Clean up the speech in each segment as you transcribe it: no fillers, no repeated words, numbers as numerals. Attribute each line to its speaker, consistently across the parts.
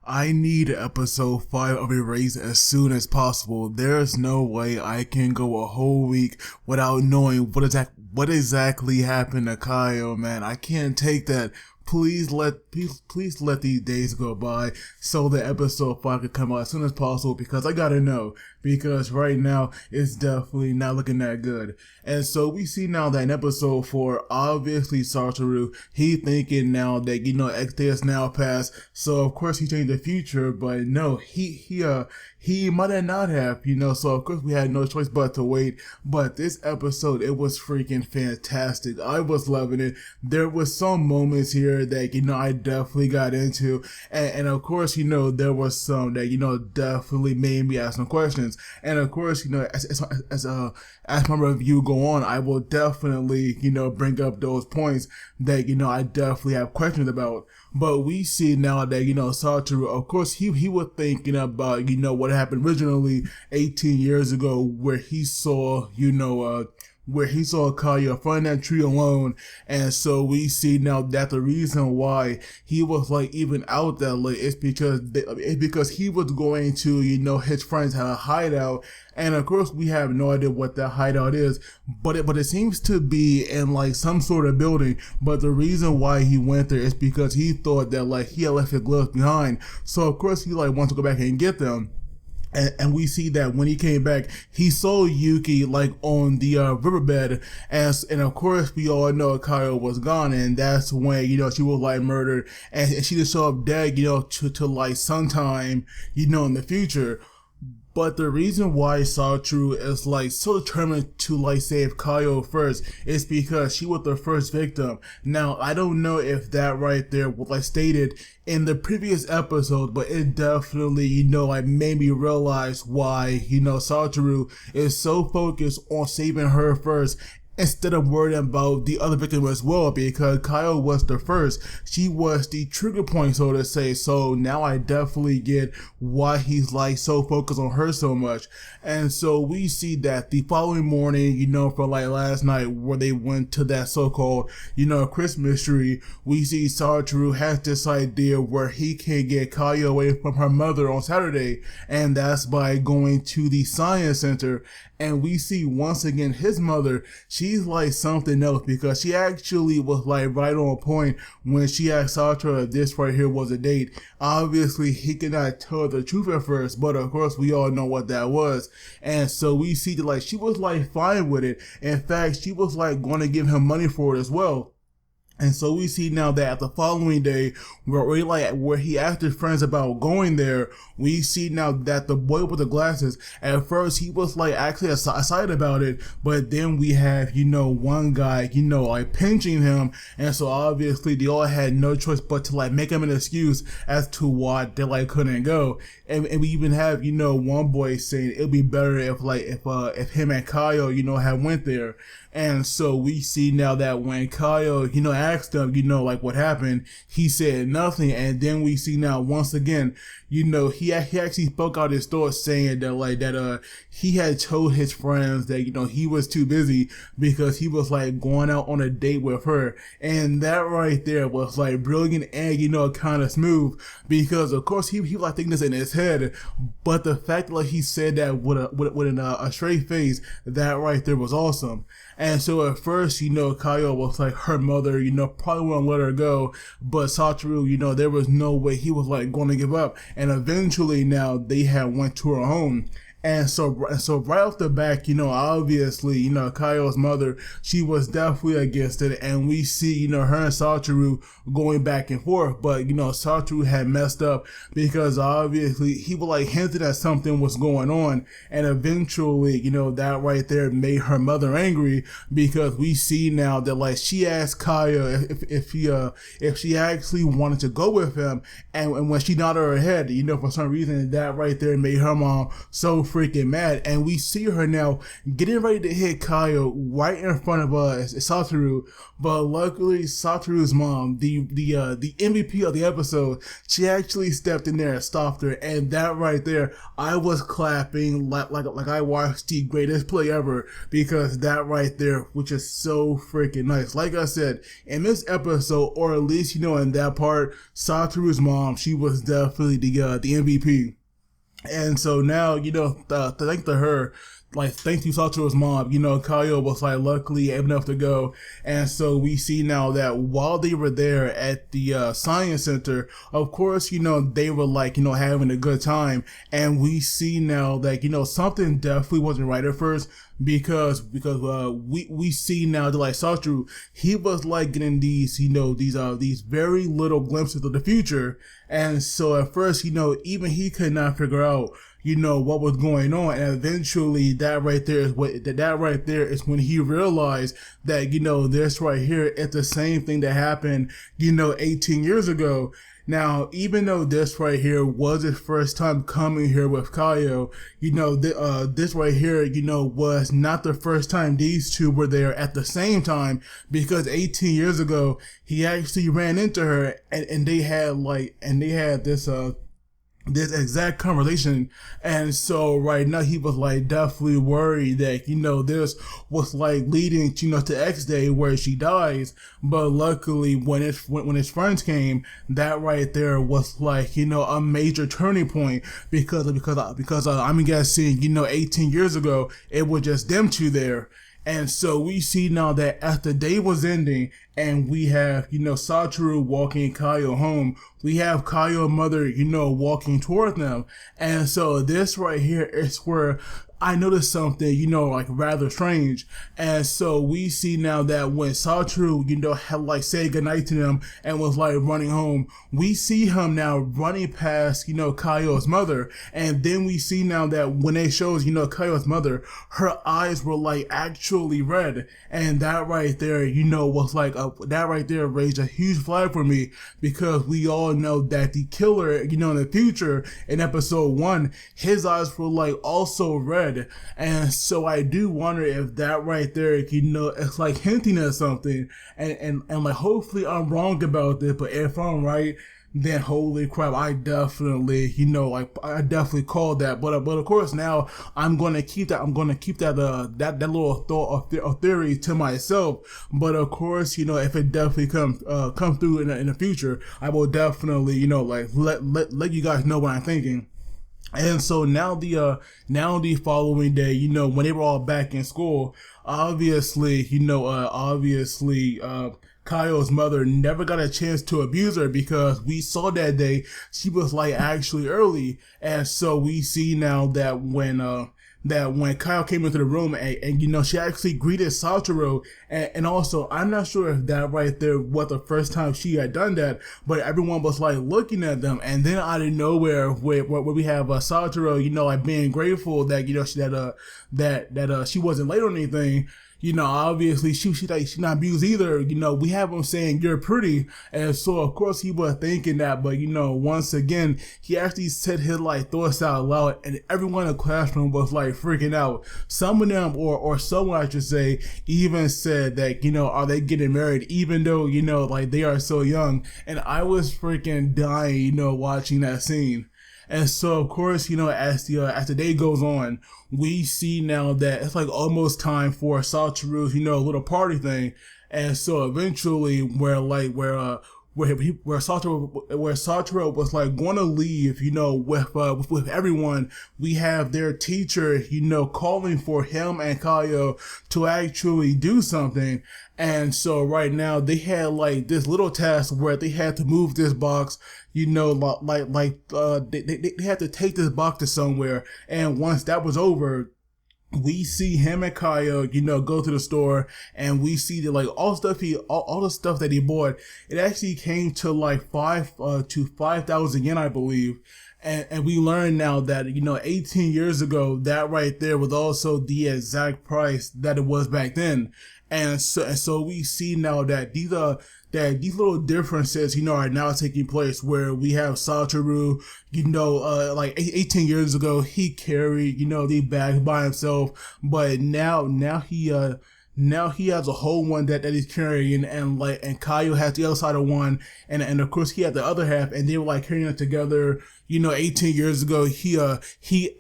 Speaker 1: I need episode 5 of Erase as soon as possible. There's no way I can go a whole week without knowing what exactly happened to Kayo, man. I can't take that. Please let these days go by so the episode 5 can come out as soon as possible, because I gotta know, because right now it's definitely not looking that good. And so we see now that in episode 4, obviously Satoru, he thinking now that, X day is now passed, so of course he changed the future, but no, he might have not have, so of course we had no choice but to wait. But this episode, it was freaking fantastic. I was loving it. There was some moments here that, I definitely got into, and of course, there was some that, definitely made me ask some questions. And of course, as my review go on, I will definitely, bring up those points that, I definitely have questions about. But we see now that, Satoru, of course, he was thinking about, what happened originally 18 years ago, where he saw, Kayo find that tree alone. And so we see now that the reason why he was even out that late is because he was going to, his friends had a hideout. And of course we have no idea what that hideout is, but it seems to be in some sort of building. But the reason why he went there is because he thought that he had left his gloves behind. So of course he wants to go back and get them. And we see that when he came back, he saw Yuki on the riverbed, and of course we all know Kayo was gone, and that's when she was murdered, and she just showed up dead to sometime in the future. But the reason why Satoru is so determined to save Kayo first is because she was the first victim. Now I don't know if that right there was stated in the previous episode, but it definitely made me realize why Satoru is so focused on saving her first, instead of worrying about the other victim as well, because Kayo was the first. She was the trigger point, so to say. So now I definitely get why he's so focused on her so much. And so we see that the following morning, for last night, where they went to that so-called, Christmas tree, we see Satoru has this idea where he can get Kayo away from her mother on Saturday, and that's by going to the science center. And we see once again his mother, she's something else, because she actually was right on point when she asked Satoru if this right here was a date. Obviously he could not tell the truth at first, but of course we all know what that was. And so we see that she was fine with it. In fact, she was going to give him money for it as well. And so we see now that the following day, where he asked his friends about going there, we see now that the boy with the glasses, at first he was actually excited about it, but then we have, one guy, pinching him, and so obviously they all had no choice but to make him an excuse as to why they couldn't go. And we even have, one boy saying it'd be better if him and Kayo, had went there. And so we see now that when Kayo, asked him, what happened, he said nothing. And then we see now once again, he actually spoke out his thoughts, saying that he had told his friends that he was too busy because he was going out on a date with her. And that right there was brilliant and kind of smooth, because of course he was thinking this in his head, but the fact that he said that with a straight face, that right there was awesome. And so at first, Kayo was her mother, probably wouldn't let her go, but Satoru, there was no way he was going to give up. And eventually now they had went to her home. And so right off the back, obviously, Kayo's mother, she was definitely against it. And we see, her and Satoru going back and forth. But, Satoru had messed up, because obviously he was hinted that something was going on. And eventually, that right there made her mother angry, because we see now that she asked Kayo if she actually wanted to go with him. And when she nodded her head, for some reason, that right there made her mom so freaking mad, and we see her now getting ready to hit Kayo right in front of Satoru, but luckily Satoru's mom, the MVP of the episode, she actually stepped in there and stopped her, and that right there, I was clapping like I watched the greatest play ever, because that right there, which is so freaking nice. Like I said, in this episode, or at least in that part, Satoru's mom, she was definitely the MVP. And so now, thanks to her, thanks to Satoru's mom, Kayo was luckily able enough to go. And so we see now that while they were there at the science center, of course, they were having a good time. And we see now that, something definitely wasn't right at first, because we see now that Satoru, he was getting these very little glimpses of the future. And so at first, even he could not figure out what was going on, and eventually that right there is when he realized that this right here is the same thing that happened 18 years ago. Now, even though this right here was his first time coming here with Kayo, this right here, was not the first time these two were there at the same time, because 18 years ago, he actually ran into her, and they had this exact conversation. And so right now he was definitely worried that this was leading to X Day where she dies. But luckily when his friends came, that right there was a major turning point, because I'm guessing 18 years ago it was just them two there. And so we see now that as the day was ending, and we have, Satoru walking Kayo home, we have Kayo's mother, walking toward them. And so this right here is where I noticed something, rather strange. And so we see now that when Satoru, had said goodnight to them and was running home, we see him now running past, Kayo's mother. And then we see now that when it shows, Kayo's mother, her eyes were actually red. And that right there, was that right there raised a huge flag for me, because we all know that the killer, in the future, in episode 1, his eyes were also red. And so I do wonder if that right there, it's hinting at something, and hopefully I'm wrong about this, but if I'm right, then holy crap, I definitely, I definitely called that. But of course now I'm gonna keep that that little thought or theory to myself. But of course, if it definitely come through in the future, I will definitely, let you guys know what I'm thinking. And so now the following day, when they were all back in school, obviously, Kayo's mother never got a chance to abuse her, because we saw that day she was actually early. And so we see now that when Kayo came into the room and she actually greeted Satoru, and also I'm not sure if that right there was the first time she had done that, but everyone was looking at them. And then out of nowhere, where we have Satoru, being grateful that she wasn't late or anything. Obviously she's not abused either. We have him saying you're pretty, and so of course he was thinking that, but once again he actually said his thoughts out loud, and everyone in the classroom was freaking out. Some of them, or someone I should say, even said that are they getting married, even though they are so young. And I was freaking dying watching that scene. And so, of course, as the day goes on, we see now that it's almost time for Satoru's, little party thing. And so eventually, where Satoru was going to leave, with everyone, we have their teacher, calling for him and Kayo to actually do something. And so right now they had this little task where they had to move this box, they had to take this box to somewhere. And once that was over, we see him and Kayo, go to the store, and we see that all the stuff that he bought, it actually came to 5,000 yen, I believe. And we learn now that, 18 years ago, that right there was also the exact price that it was back then. And so we see now that these little differences, are now taking place, where we have Satoru, like 18 years ago, he carried, the bag by himself, but now he has a whole one that he's carrying, and Kayo has the other side of one, and of course he had the other half, and they were like carrying it together. 18 years ago, he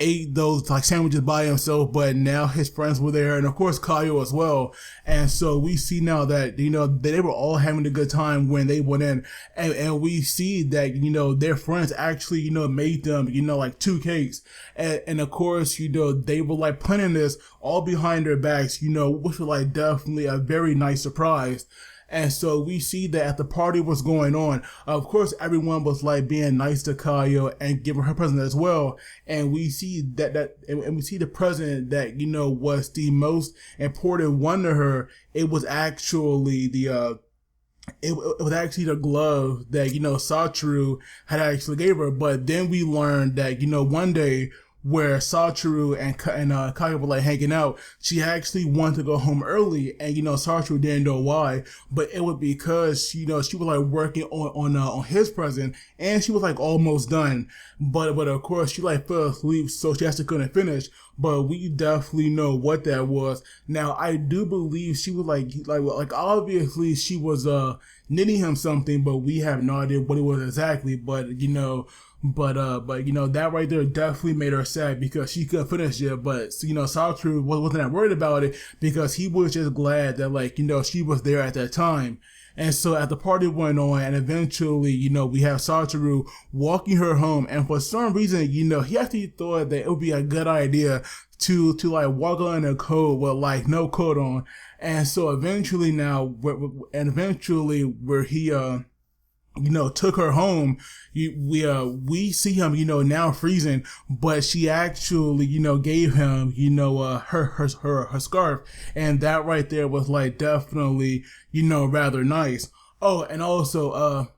Speaker 1: ate those like sandwiches by himself, but now his friends were there, and of course Kayo as well. And so we see now that, they were all having a good time when they went in, and we see that, their friends actually, made them, like 2 cakes. And of course, they were like planning this all behind their backs, which was like definitely a very nice surprise. And so we see that at the party was going on, of course, everyone was like being nice to Kayo and giving her present as well. And we see and we see the present that, was the most important one to her. It was actually the glove that, Satoru had actually gave her. But then we learned that, one day, where Satoru and Kayo were like hanging out, she actually wanted to go home early, and Satoru didn't know why, but it was because she was like working on his present, and she was like almost done, but of course she like fell asleep, so she actually couldn't finish. But we definitely know what that was. Now I do believe she was like obviously she was knitting him something, but we have no idea what it was exactly. But that right there definitely made her sad because she couldn't finish it. But Satoru wasn't that worried about it because he was just glad that she was there at that time. And so at the party went on, and eventually, we have Satoru walking her home, and for some reason, he actually thought that it would be a good idea to like walk on a coat with like no coat on. And so eventually where he took her home, we see him, now freezing, but she actually, gave him, her scarf, and that right there was like definitely, rather nice. Oh, and also,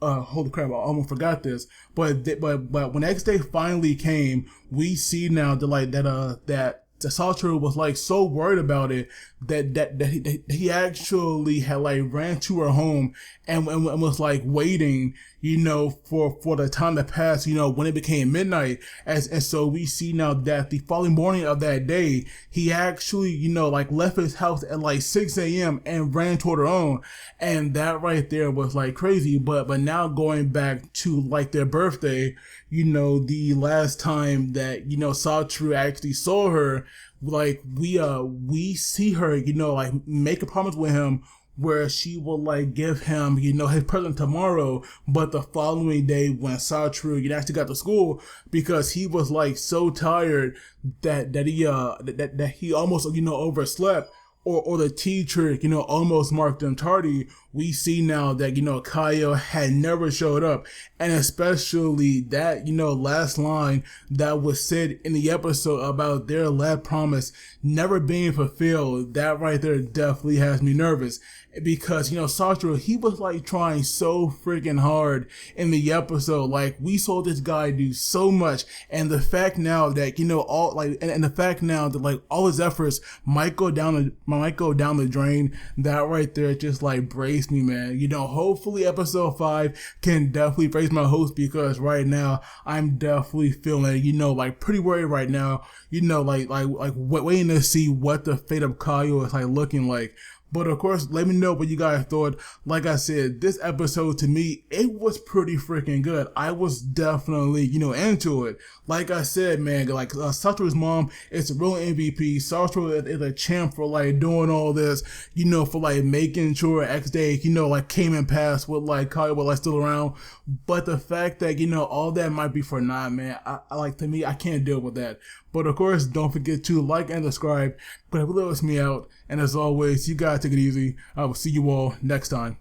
Speaker 1: holy crap, I almost forgot this, but when next day finally came, we see now that Satoru was like so worried about it that he actually had like ran to her home and was like waiting, for the time to pass, when it became midnight. And so we see now that the following morning of that day, he actually, like left his house at like 6 a.m. and ran toward her own. And that right there was like crazy. But now going back to like their birthday, the last time that, Satoru actually saw her, like we see her, like make a promise with him where she will like give him, his present tomorrow, but the following day when Satoru, actually got to school, because he was like so tired that he almost, overslept. Or the teacher, almost marked him tardy. We see now that, Kayo had never showed up. And especially that, last line that was said in the episode about their last promise never being fulfilled. That right there definitely has me nervous. Because, Satoru, he was like trying so freaking hard in the episode. Like, we saw this guy do so much. And the fact now that, and the fact now that like all his efforts might go down the drain, that right there just like braced me, man. Hopefully episode 5 can definitely brace my hopes, because right now I'm definitely feeling, like pretty worried right now, waiting to see what the fate of Kayo is like looking like. But of course, let me know what you guys thought. Like I said, this episode to me, it was pretty freaking good. I was definitely, into it. Like I said, man, like Satoru's mom is a real MVP. Satoru is a champ for like doing all this, for like making sure X Day, like came and passed with like Kayo was like still around. But the fact that, all that might be for naught, man, to me, I can't deal with that. But of course, don't forget to like and subscribe. But it really helps me out. And as always, you guys take it easy. I will see you all next time.